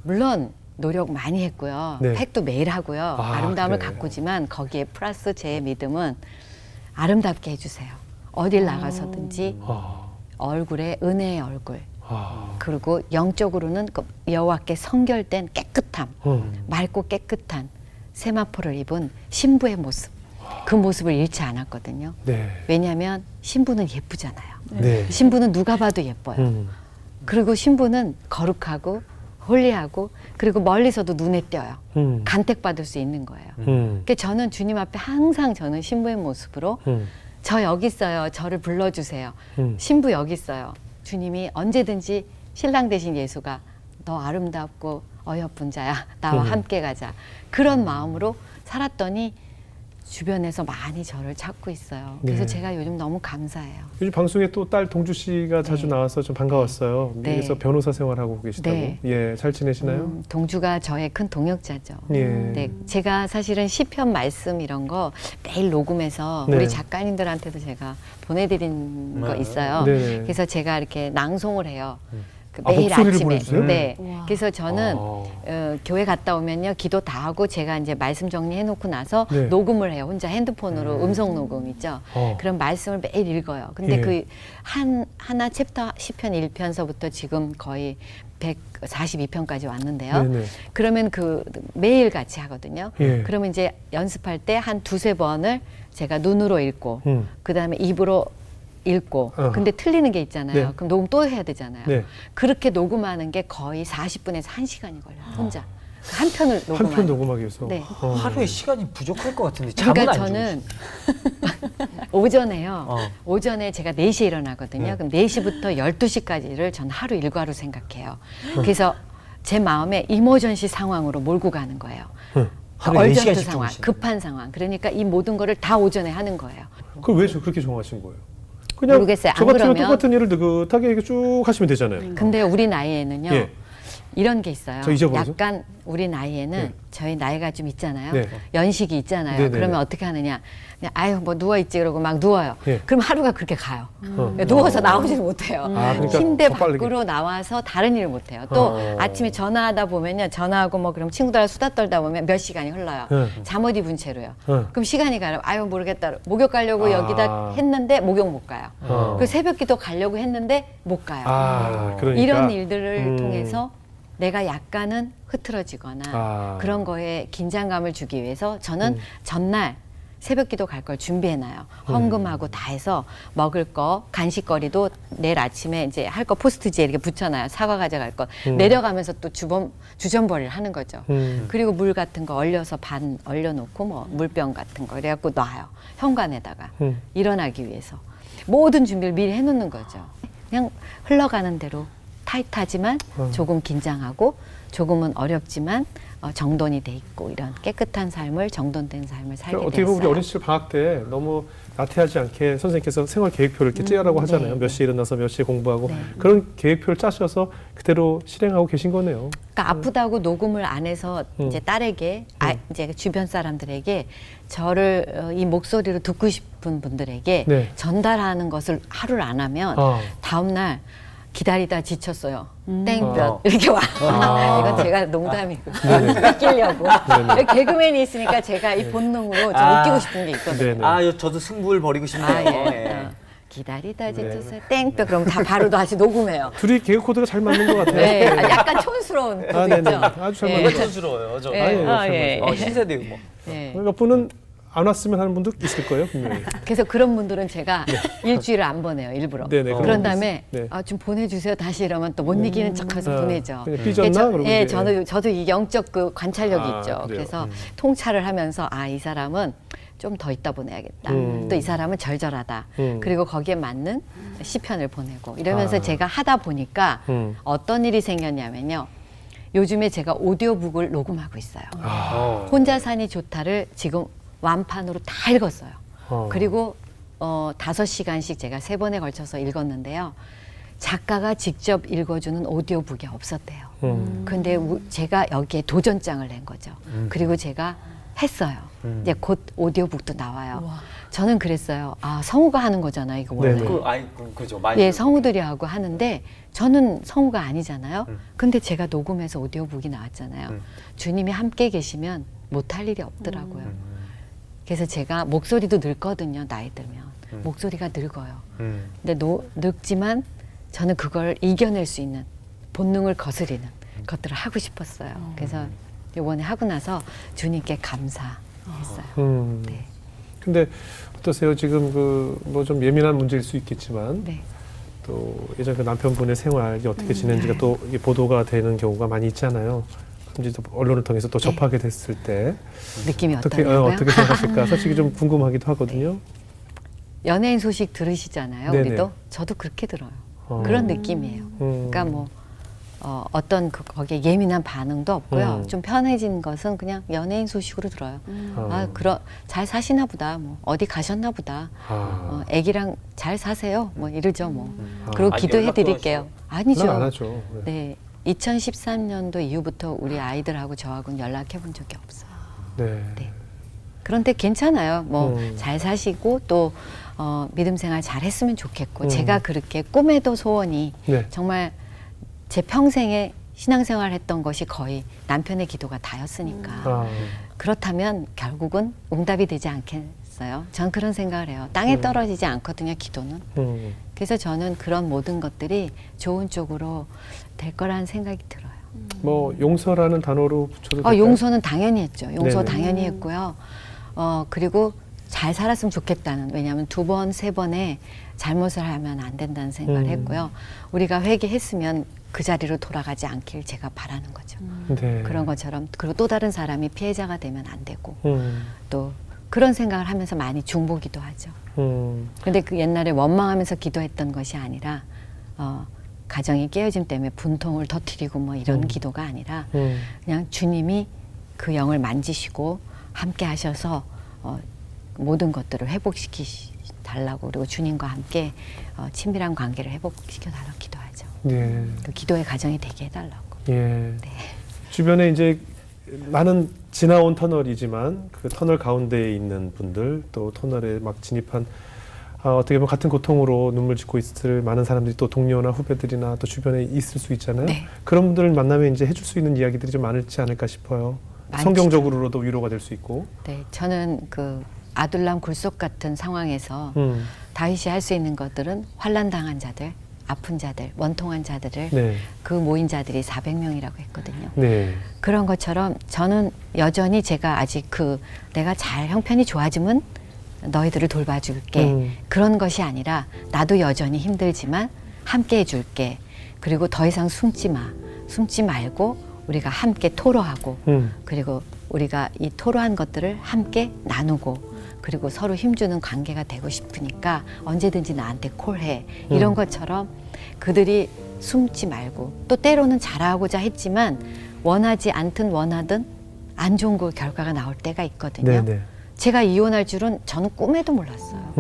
물론 노력 많이 했고요. 네. 팩도 매일 하고요. 아름다움을 그래. 가꾸지만 거기에 플러스 제 믿음은 아름답게 해주세요. 어딜 나가서든지 아, 얼굴에 은혜의 얼굴, 아, 그리고 영적으로는 그 여호와께 성결된 깨끗함, 맑고 깨끗한 세마포를 입은 신부의 모습, 그 모습을 잃지 않았거든요. 네, 왜냐하면 신부는 예쁘잖아요. 네, 신부는 누가 봐도 예뻐요. 음, 그리고 신부는 거룩하고 홀리하고 그리고 멀리서도 눈에 띄어요. 간택받을 수 있는 거예요. 그러니까 저는 주님 앞에 항상 저는 신부의 모습으로 저 여기 있어요. 저를 불러주세요. 신부 여기 있어요. 주님이 언제든지 신랑 되신 예수가 너 아름답고 어여쁜 자야. 나와 함께 가자. 그런 마음으로 살았더니 주변에서 많이 저를 찾고 있어요. 그래서 네. 제가 요즘 너무 감사해요. 요즘 방송에 또 딸 동주 씨가 자주 네. 나와서 좀 반가웠어요. 네. 미국에서 변호사 생활하고 계시다고. 네. 예, 잘 지내시나요? 동주가 저의 큰 동역자죠. 예. 네, 제가 사실은 시편 말씀 이런 거 매일 녹음해서 네. 우리 작가님들한테도 제가 보내드린 거 있어요. 네. 그래서 제가 이렇게 낭송을 해요. 그 아, 매일 목소리를 아침에. 보내주세요? 네. 우와. 그래서 저는 아. 교회 갔다 오면요 기도 다 하고 제가 이제 말씀 정리해놓고 나서 네. 녹음을 해요. 혼자 핸드폰으로 음성 녹음 있죠. 그럼 말씀을 매일 읽어요. 근데 예. 그 하나 챕터 시편 1편서부터 지금 거의 142편까지 왔는데요. 네네. 그러면 그 매일 같이 하거든요. 예. 그러면 이제 연습할 때 한 두세 번을 제가 눈으로 읽고 음. 그다음에 입으로 읽고 근데 틀리는 게 있잖아요. 네. 그럼 녹음 또 해야 되잖아요. 네. 그렇게 녹음하는 게 거의 40분에서 1시간이 걸려요. 혼자. 한 편을 한 녹음하는. 편 녹음하기 위해서. 네. 하루에 시간이 부족할 것 같은데 잠은 그러니까 안 저는 주무시죠? 오전에요. 어. 오전에 제가 4시에 일어나거든요. 네. 그럼 4시부터 12시까지를 전 하루 일과로 생각해요. 그래서 제 마음에 이머전시 상황으로 몰고 가는 거예요. 하루에 얼전트 4시간씩 상황, 주무시는 급한 상황. 그러니까 이 모든 거를 다 오전에 하는 거예요. 그걸 왜 그렇게 정하신 거예요? 그냥 모르겠어요. 저 안 같으면 그러면- 똑같은 일을 느긋하게 이렇게 쭉 하시면 되잖아요. 근데 우리 나이에는요. 예. 이런 게 있어요. 저 잊어버려서? 약간 우리 나이에는 네. 저희 나이가 좀 있잖아요. 네. 연식이 있잖아요. 네네네. 그러면 어떻게 하느냐. 그냥 아유 뭐 누워있지 그러고 막 누워요. 예. 그럼 하루가 그렇게 가요. 그러니까 누워서 나오지를 못해요. 아, 그러니까 침대 더 빠르게. 밖으로 나와서 다른 일을 못해요. 또 아침에 전화하다 보면요. 전화하고 뭐 그럼 친구들하고 수다 떨다 보면 몇 시간이 흘러요. 잠옷 입은 채로요. 그럼 시간이 가요. 아유 모르겠다. 목욕 가려고 아. 여기다 했는데 목욕 못 가요. 어. 그 새벽기도 가려고 했는데 못 가요. 아, 그러니까 이런 일들을 음. 통해서 내가 약간은 흐트러지거나 아. 그런 거에 긴장감을 주기 위해서 저는 전날 새벽기도 갈 걸 준비해놔요. 헌금하고 다 해서 먹을 거, 간식거리도 내일 아침에 이제 할 거 포스트지에 이렇게 붙여놔요. 사과 가져갈 거. 내려가면서 또 주전벌이를 하는 거죠. 그리고 물 같은 거 얼려서 반 얼려놓고 뭐 물병 같은 거 이래갖고 놔요. 현관에다가 일어나기 위해서. 모든 준비를 미리 해놓는 거죠. 그냥 흘러가는 대로 타이트하지만 조금 긴장하고 조금은 어렵지만 정돈이 돼 있고 이런 깨끗한 삶을 정돈된 삶을 살게 그러니까 어떻게 보면 우리 됐어요. 어린 시절 방학 때 너무 나태하지 않게 선생님께서 생활 계획표를 이렇게 째라고 하잖아요. 네, 몇 시에 일어나서 몇 시에 공부하고 네. 그런 계획표를 짜셔서 그대로 실행하고 계신 거네요. 그러니까 아프다고 녹음을 안 해서 이제 딸에게 이제 주변 사람들에게 저를 이 목소리로 듣고 싶은 분들에게 네. 전달하는 것을 하루를 안 하면 다음 날 기다리다 지쳤어요. 땡볕 이렇게 와. 이건 제가 농담이고 웃기려고. 개그맨이 있으니까 제가 이 본능으로 좀 웃기고 싶은 게 있거든요. 네네. 아, 저도 승부를 벌이고 싶네요. 아, 예. 기다리다 지쳤어요. 땡볕 그럼 다 바로 다시 녹음해요. 둘이 개그 코드가 잘 맞는 것 같아요. 네, 약간 촌스러운 아, 것도 네네. 있죠. 아주 잘 예. 맞는 것 같아요. 촌스러워요. 저. 예. 아니, 아, 잘 예. 맞아요. 신세대 유머. 예. 몇 분은 안 왔으면 하는 분도 있을 거예요, 분명히. 그래서 그런 분들은 제가 일주일을 안 보내요, 일부러. 네네, 그런 그런 거 다음에 네. 좀 보내주세요. 다시 이러면 또 못 이기는 척해서 보내죠. 그냥 삐졌나? 그러고 예, 이제. 저도 이 영적 그 관찰력이 아, 있죠. 그래요? 그래서 통찰을 하면서 이 사람은 좀 더 있다 보내야겠다. 또 이 사람은 절절하다. 그리고 거기에 맞는 시편을 보내고 이러면서 제가 하다 보니까 어떤 일이 생겼냐면요. 요즘에 제가 오디오북을 녹음하고 있어요. 혼자 사니 좋다를 지금 완판으로 다 읽었어요. 그리고 5시간씩 제가 3번에 걸쳐서 읽었는데요. 작가가 직접 읽어주는 오디오북이 없었대요. 근데 제가 여기에 도전장을 낸 거죠. 그리고 제가 했어요. 이제 곧 오디오북도 나와요. 저는 그랬어요. 성우가 하는 거잖아요, 이거 원래. 네네. 그죠. 많이. 예, 성우들이 하고 하는데 저는 성우가 아니잖아요. 근데 제가 녹음해서 오디오북이 나왔잖아요. 주님이 함께 계시면 못할 일이 없더라고요. 그래서 제가 목소리도 늙거든요, 나이 들면. 목소리가 늙어요. 근데 늙지만 저는 그걸 이겨낼 수 있는 본능을 거스리는 것들을 하고 싶었어요. 그래서 이번에 하고 나서 주님께 감사했어요. 네. 근데 어떠세요? 지금 그 뭐 좀 예민한 문제일 수 있겠지만 네. 또 예전 그 남편분의 생활이 어떻게 지낸지가 또 이게 보도가 되는 경우가 많이 있잖아요.甚至또 언론을 통해서 또 접하게 됐을 때 느낌이 어떻게 어떠냐고요? 어떻게 생각하실까? 솔직히 좀 궁금하기도 하거든요. 연예인 소식 들으시잖아요. 네네. 우리도 저도 그렇게 들어요. 어. 그런 느낌이에요. 그러니까 뭐 어떤 거기에 예민한 반응도 없고요. 좀 편해진 것은 그냥 연예인 소식으로 들어요. 잘 사시나 보다. 뭐 어디 가셨나 보다. 애기랑 잘 사세요. 뭐 이러죠. 뭐. 그리고 기도해 드릴게요. 아니죠. 안 하죠. 네. 2013년도 이후부터 우리 아이들하고 저하고는 연락해 본 적이 없어요. 네. 네. 그런데 괜찮아요. 뭐 잘 사시고 또 믿음 생활 잘 했으면 좋겠고 제가 그렇게 꿈에도 소원이 네. 정말 제 평생에 신앙생활 했던 것이 거의 남편의 기도가 다였으니까 그렇다면 결국은 응답이 되지 않겠어요? 전 그런 생각을 해요. 땅에 떨어지지 않거든요, 기도는. 그래서 저는 그런 모든 것들이 좋은 쪽으로 될 거라는 생각이 들어요. 뭐 용서라는 단어로 붙여도 될까요? 용서는 당연히 했죠. 용서 네네. 당연히 했고요. 그리고 잘 살았으면 좋겠다는, 왜냐하면 2번, 3번에 잘못을 하면 안 된다는 생각을 했고요. 우리가 회개했으면 그 자리로 돌아가지 않길 제가 바라는 거죠. 네. 그런 것처럼. 그리고 또 다른 사람이 피해자가 되면 안 되고 또 그런 생각을 하면서 많이 중보기도 하죠. 근데 그 옛날에 원망하면서 기도했던 것이 아니라 가정이 깨어짐 때문에 분통을 터뜨리고 뭐 이런 기도가 아니라 그냥 주님이 그 영을 만지시고 함께 하셔서 모든 것들을 회복시키 달라고, 그리고 주님과 함께 친밀한 관계를 회복시켜 달라고 기도하죠. 예. 그 기도의 가정이 되게 해달라고. 예. 네. 주변에 이제 많은 지나온 터널이지만 그 터널 가운데에 있는 분들, 또 터널에 막 진입한 어떻게 보면 같은 고통으로 눈물 짓고 있을 많은 사람들이 또 동료나 후배들이나 또 주변에 있을 수 있잖아요. 네. 그런 분들을 만나면 이제 해줄 수 있는 이야기들이 좀 많지 않을까 싶어요. 많죠. 성경적으로도 위로가 될 수 있고. 네, 저는 그 아둘람 굴속 같은 상황에서 다윗이 할 수 있는 것들은 환난 당한 자들, 아픈 자들, 원통한 자들을 네. 그 모인 자들이 400명이라고 했거든요. 네. 그런 것처럼 저는 여전히 제가 아직 내가 잘 형편이 좋아지면 너희들을 돌봐줄게. 그런 것이 아니라 나도 여전히 힘들지만 함께 해줄게. 그리고 더 이상 숨지 마. 숨지 말고 우리가 함께 토로하고 그리고 우리가 이 토로한 것들을 함께 나누고 그리고 서로 힘주는 관계가 되고 싶으니까 언제든지 나한테 콜해. 이런 것처럼 그들이 숨지 말고, 또 때로는 잘하고자 했지만 원하지 않든 원하든 안 좋은 그 결과가 나올 때가 있거든요. 네네. 제가 이혼할 줄은 저는 꿈에도 몰랐어요.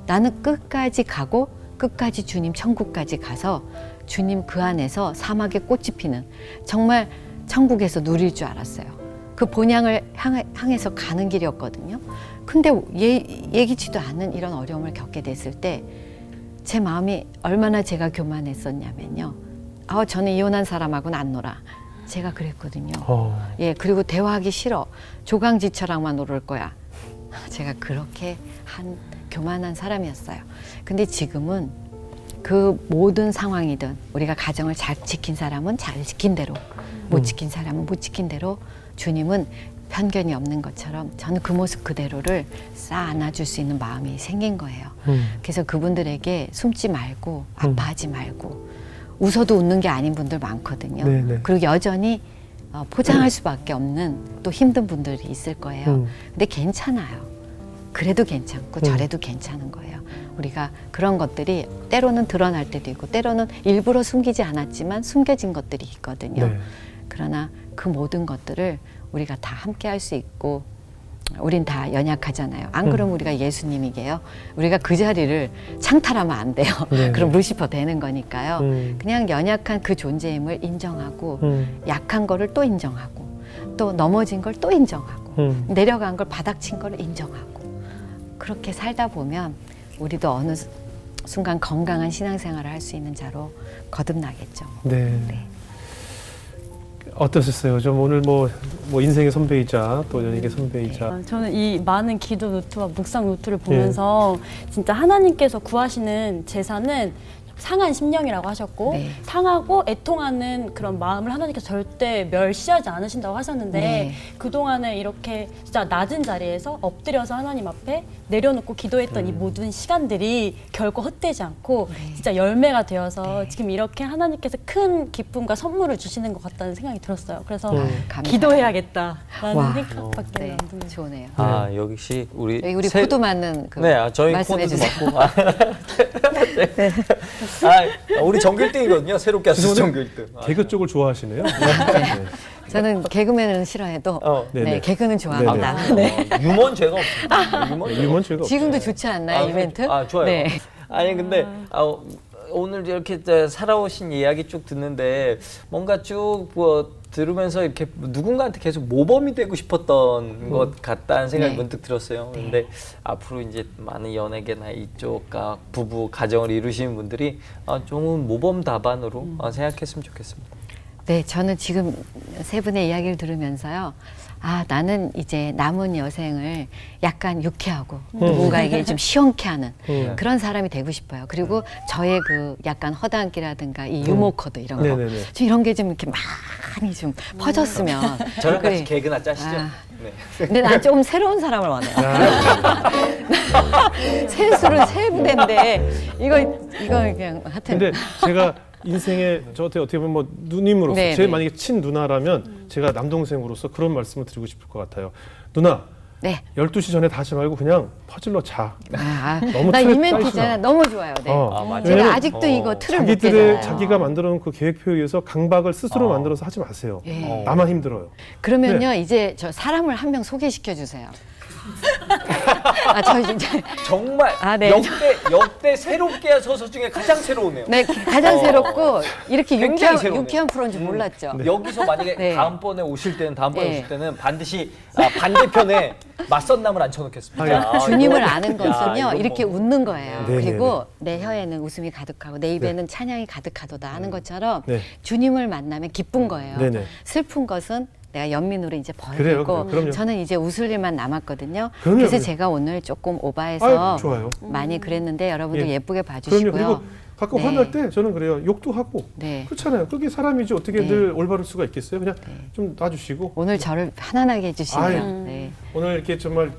나는 끝까지 가고 끝까지 주님 천국까지 가서 주님 그 안에서 사막에 꽃이 피는 정말 천국에서 누릴 줄 알았어요. 그 본향을 향해서 가는 길이었거든요. 근데 예기치도 않은 이런 어려움을 겪게 됐을 때 제 마음이 얼마나 제가 교만했었냐면요. 저는 이혼한 사람하고는 안 놀아. 제가 그랬거든요. 예, 그리고 대화하기 싫어. 조강지처랑만 놀을 거야. 제가 그렇게 교만한 사람이었어요. 근데 지금은 그 모든 상황이든 우리가 가정을 잘 지킨 사람은 잘 지킨 대로, 못 지킨 사람은 못 지킨 대로 주님은 편견이 없는 것처럼 저는 그 모습 그대로를 싹 안아줄 수 있는 마음이 생긴 거예요. 그래서 그분들에게 숨지 말고 아파하지 말고, 웃어도 웃는 게 아닌 분들 많거든요. 네네. 그리고 여전히 포장할 수밖에 없는 또 힘든 분들이 있을 거예요. 근데 괜찮아요. 그래도 괜찮고 저래도 괜찮은 거예요. 우리가 그런 것들이 때로는 드러날 때도 있고 때로는 일부러 숨기지 않았지만 숨겨진 것들이 있거든요. 네. 그러나 그 모든 것들을 우리가 다 함께 할 수 있고, 우린 다 연약하잖아요. 안 그러면 우리가 예수님이게요. 우리가 그 자리를 창탈하면 안 돼요. 네네. 그럼 루시퍼 되는 거니까요. 그냥 연약한 그 존재임을 인정하고 약한 거를 또 인정하고 또 넘어진 걸 또 인정하고 내려간 걸 바닥친 걸 인정하고, 그렇게 살다 보면 우리도 어느 순간 건강한 신앙생활을 할 수 있는 자로 거듭나겠죠. 네. 네. 어떠셨어요? 좀 오늘 뭐 인생의 선배이자 또 연예계 선배이자 저는 이 많은 기도 노트와 묵상 노트를 보면서 진짜 하나님께서 구하시는 제사는 상한 심령이라고 하셨고 네. 상하고 애통하는 그런 마음을 하나님께서 절대 멸시하지 않으신다고 하셨는데 네. 그동안에 이렇게 진짜 낮은 자리에서 엎드려서 하나님 앞에 내려놓고 기도했던 이 모든 시간들이 결코 헛되지 않고 진짜 열매가 되어서 지금 이렇게 하나님께서 큰 기쁨과 선물을 주시는 것 같다는 생각이 들었어요. 그래서 감사합니다. 기도해야겠다라는 와. 생각밖에 네, 안 드네요. 좋네요. 아 역시 우리 여기 우리 코도 맞는 그 네, 저희 말씀해 코드도 주세요. 맞고. 우리 전교 1등이거든요. 새롭게 하신 전교 1등. 개그 쪽을 좋아하시네요. 저는 개그맨은 싫어해도 네네. 네, 개그는 좋아합니다. 네. 유머는 죄가 없습니다. 유머는 죄가 지금도 없어요. 좋지 않나요, 이벤트? 좋아요. 네. 아니 근데 오늘 이렇게 살아오신 이야기 쭉 듣는데 뭔가 쭉 뭐 들으면서 이렇게 누군가한테 계속 모범이 되고 싶었던 것 같다는 생각이 네. 문득 들었어요. 근데 앞으로 이제 많은 연예계나 이쪽 부부 가정을 이루시는 분들이 좋은 모범 답안으로 생각했으면 좋겠습니다. 네, 저는 지금 세 분의 이야기를 들으면서요. 나는 이제 남은 여생을 약간 유쾌하고 누군가에게 좀 시원케 하는 그런 사람이 되고 싶어요. 그리고 저의 그 약간 허당기라든가 이 유머 코드 이런 거. 네네네. 좀 이런 게 좀 이렇게 많이 좀 퍼졌으면. 저랑 그래. 같이 개그나 짜시죠. 네. 근데 난 조금 새로운 사람을 원해요. 세술은 세 부대인데 이거 그냥 하여튼. 근데 제가 인생에 저한테 어떻게 보면 뭐 누님으로서 네, 제 네. 만약에 친 누나라면 제가 남동생으로서 그런 말씀을 드리고 싶을 것 같아요. 누나, 네. 12시 전에 다 하지 말고 그냥 퍼즐러 자. 너무 나 틀에 이멘트 짜이시나. 있잖아. 너무 좋아요. 네. 맞아요. 제가 왜냐면 아직도 이거 틀을 못 깨잖아요. 자기가 만들어 놓은 그 계획표에 의해서 강박을 스스로 만들어서 하지 마세요. 예. 나만 힘들어요. 그러면요, 이제 저 사람을 한 명 소개시켜 주세요. 저희 진짜 정말 네. 역대 새롭게 서서 중에 가장 새로우네요. 네, 가장 새롭고 이렇게 굉장히 새로우네요. 유쾌한 프로인 줄 몰랐죠. 여기서 만약에 네. 다음번에 오실 때는 네. 오실 때는 반드시 반대편에 맞선 남을 앉혀놓겠습니다. 주님을 이거- 아는 것은요, 이건 이렇게 뭐- 웃는 거예요. 네, 그리고 내 혀에는 웃음이 가득하고 내 입에는 찬양이 가득하도다 하는 것처럼 네. 주님을 만나면 기쁜 거예요. 네네. 슬픈 것은 내가 연민으로 이제 그래요, 버리고 그럼요. 저는 이제 웃을 일만 남았거든요. 그럼요, 그래서 그럼요. 제가 오늘 조금 오바해서 좋아요. 많이 그랬는데 여러분도 예. 예쁘게 그럼요. 봐주시고요. 그리고 가끔 네. 화날 때 저는 그래요. 욕도 하고 네. 그렇잖아요. 그게 사람이지 어떻게 네. 늘 올바를 수가 있겠어요. 그냥 좀 놔주시고 오늘 저를 편안하게 해주시네요. 아유. 네. 오늘 이렇게 정말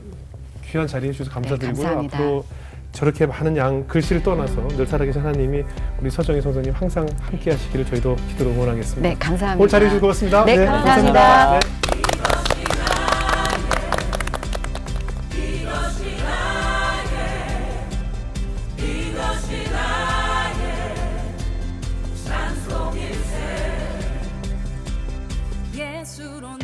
귀한 자리해 주셔서 감사드리고요. 감사합니다. 앞으로 저렇게 많은 글씨를 떠나서 늘 살아계신 하나님이 우리 서정희 선생님 항상 함께 하시기를 저희도 기도로 응원하겠습니다. 네, 감사합니다. 오늘 자리해 주셔서 고맙습니다. 네, 감사합니다. 네. 예수로